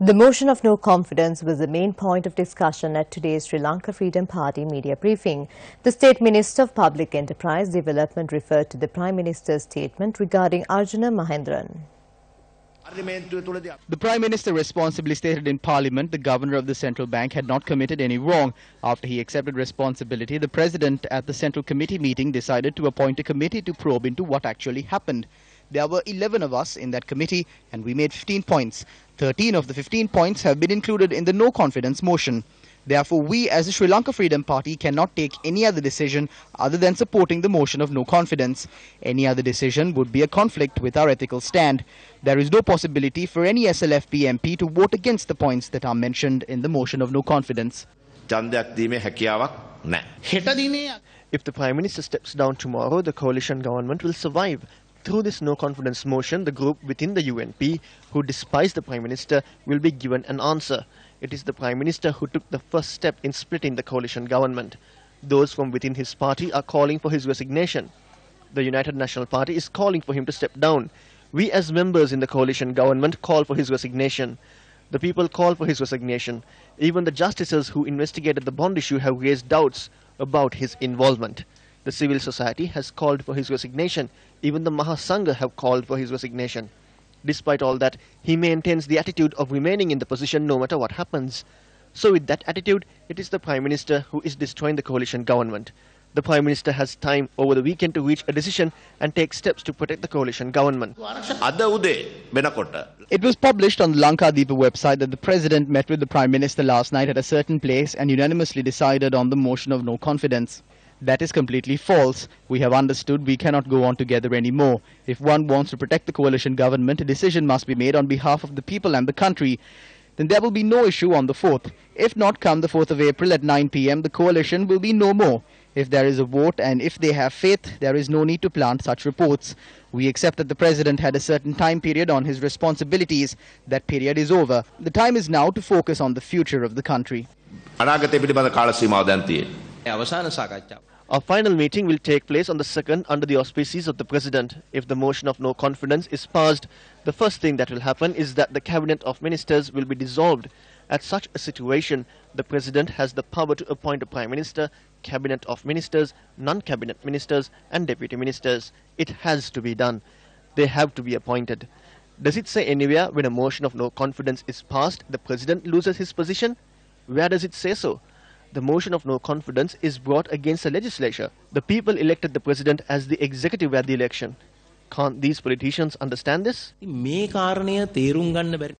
The motion of no confidence was the main point of discussion at today's Sri Lanka Freedom Party media briefing. The State Minister of Public Enterprise Development referred to the Prime Minister's statement regarding Arjuna Mahendran. The Prime Minister responsibly stated in Parliament the Governor of the Central Bank had not committed any wrong. After he accepted responsibility, the President at the Central Committee meeting decided to appoint a committee to probe into what actually happened. There were 11 of us in that committee and we made 15 points. 13 of the 15 points have been included in the no confidence motion. Therefore, we as the Sri Lanka Freedom Party cannot take any other decision other than supporting the motion of no confidence. Any other decision would be a conflict with our ethical stand. There is no possibility for any SLFP MP to vote against the points that are mentioned in the motion of no confidence. If the Prime Minister steps down tomorrow, the coalition government will survive. Through this no-confidence motion, the group within the UNP who despise the Prime Minister will be given an answer. It is the Prime Minister who took the first step in splitting the coalition government. Those from within his party are calling for his resignation. The United National Party is calling for him to step down. We as members in the coalition government call for his resignation. The people call for his resignation. Even the justices who investigated the bond issue have raised doubts about his involvement. The civil society has called for his resignation. Even the Mahasangha have called for his resignation. Despite all that, he maintains the attitude of remaining in the position no matter what happens. So with that attitude, it is the Prime Minister who is destroying the coalition government. The Prime Minister has time over the weekend to reach a decision and take steps to protect the coalition government. It was published on the Lanka website that the President met with the Prime Minister last night at a certain place and unanimously decided on the motion of no confidence. That is completely false. We have understood we cannot go on together anymore. If one wants to protect the coalition government, a decision must be made on behalf of the people and the country. Then there will be no issue on the 4th. If not, come the 4th of April at 9 p.m, the coalition will be no more. If there is a vote and if they have faith, there is no need to plant such reports. We accept that the President had a certain time period on his responsibilities. That period is over. The time is now to focus on the future of the country. Our final meeting will take place on the 2nd under the auspices of the President. If the motion of no confidence is passed, the first thing that will happen is that the Cabinet of Ministers will be dissolved. At such a situation, the President has the power to appoint a Prime Minister, Cabinet of Ministers, non-Cabinet Ministers and Deputy Ministers. It has to be done. They have to be appointed. Does it say anywhere when a motion of no confidence is passed, the President loses his position? Where does it say so? The motion of no confidence is brought against the legislature. The people elected the President as the executive at the election. Can't these politicians understand this?